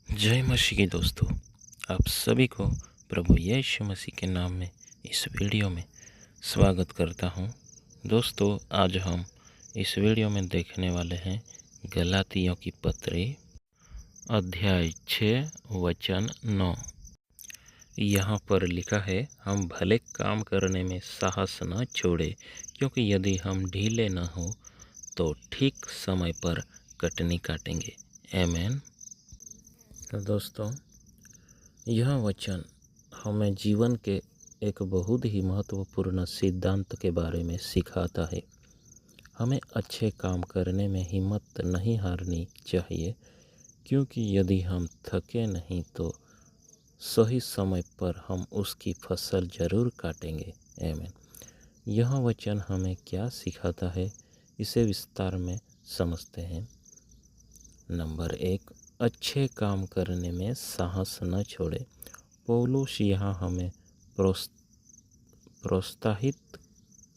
जय मसीह की दोस्तों, आप सभी को प्रभु यीशु मसीह के नाम में इस वीडियो में स्वागत करता हूं। दोस्तों, आज हम इस वीडियो में देखने वाले हैं गलातियों की पत्री अध्याय 6 वचन 9। यहाँ पर लिखा है, हम भले काम करने में साहस न छोड़े, क्योंकि यदि हम ढीले न हो तो ठीक समय पर कटनी काटेंगे। आमीन। तो दोस्तों, यह वचन हमें जीवन के एक बहुत ही महत्वपूर्ण सिद्धांत के बारे में सिखाता है। हमें अच्छे काम करने में हिम्मत नहीं हारनी चाहिए, क्योंकि यदि हम थके नहीं तो सही समय पर हम उसकी फसल जरूर काटेंगे। आमीन। यह वचन हमें क्या सिखाता है, इसे विस्तार में समझते हैं। नंबर 1, अच्छे काम करने में साहस न छोड़े। पौलुस यहाँ हमें प्रोत्साहित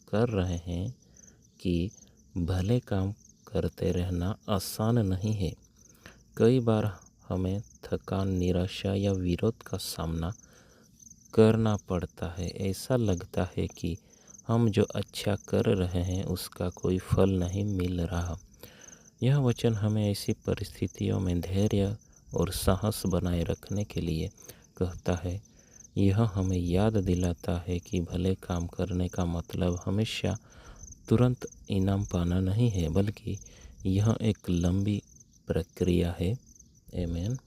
कर रहे हैं कि भले काम करते रहना आसान नहीं है। कई बार हमें थकान, निराशा या विरोध का सामना करना पड़ता है। ऐसा लगता है कि हम जो अच्छा कर रहे हैं उसका कोई फल नहीं मिल रहा। यह वचन हमें ऐसी परिस्थितियों में धैर्य और साहस बनाए रखने के लिए कहता है। यह हमें याद दिलाता है कि भले काम करने का मतलब हमेशा तुरंत इनाम पाना नहीं है, बल्कि यह एक लंबी प्रक्रिया है। आमीन।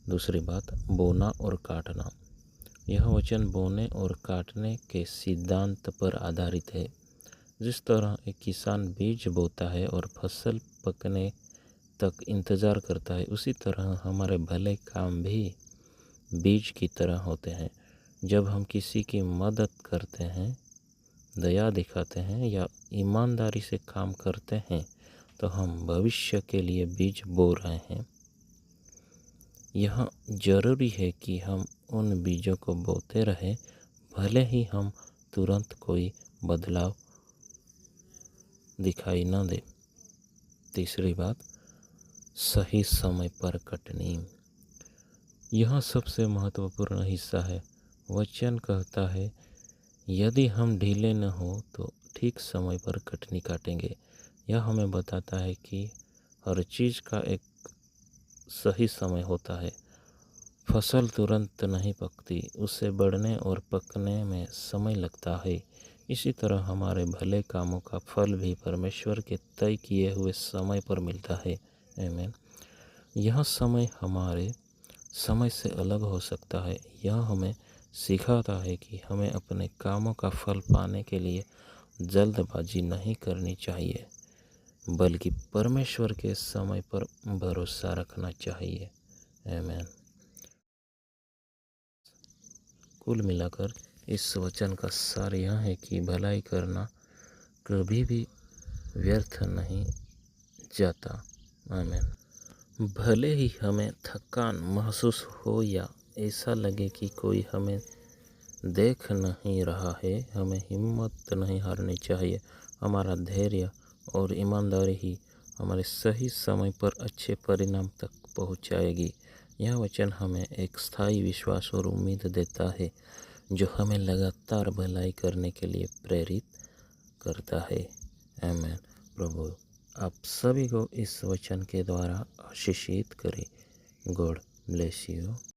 दूसरी बात, बोना और काटना। यह वचन बोने और काटने के सिद्धांत पर आधारित है। जिस तरह एक किसान बीज बोता है और फसल पकने तक इंतज़ार करता है, उसी तरह हमारे भले काम भी बीज की तरह होते हैं। जब हम किसी की मदद करते हैं, दया दिखाते हैं या ईमानदारी से काम करते हैं, तो हम भविष्य के लिए बीज बो रहे हैं। यह जरूरी है कि हम उन बीजों को बोते रहें, भले ही हम तुरंत कोई बदलाव दिखाई न दे। तीसरी बात, सही समय पर कटनी। यह सबसे महत्वपूर्ण हिस्सा है। वचन कहता है, यदि हम ढीले न हो तो ठीक समय पर कटनी काटेंगे। यह हमें बताता है कि हर चीज़ का एक सही समय होता है। फसल तुरंत नहीं पकती, उसे बढ़ने और पकने में समय लगता है। इसी तरह हमारे भले कामों का फल भी परमेश्वर के तय किए हुए समय पर मिलता है। आमीन। यह समय हमारे समय से अलग हो सकता है। यह हमें सिखाता है कि हमें अपने कामों का फल पाने के लिए जल्दबाजी नहीं करनी चाहिए, बल्कि परमेश्वर के समय पर भरोसा रखना चाहिए। आमीन। कुल मिलाकर इस वचन का सार यह है कि भलाई करना कभी भी व्यर्थ नहीं जाता। आमीन। भले ही हमें थकान महसूस हो या ऐसा लगे कि कोई हमें देख नहीं रहा है, हमें हिम्मत नहीं हारनी चाहिए। हमारा धैर्य और ईमानदारी ही हमारे सही समय पर अच्छे परिणाम तक पहुंचाएगी। यह वचन हमें एक स्थायी विश्वास और उम्मीद देता है, जो हमें लगातार भलाई करने के लिए प्रेरित करता है। आमीन। प्रभु आप सभी को इस वचन के द्वारा आशीषित करे। God bless you.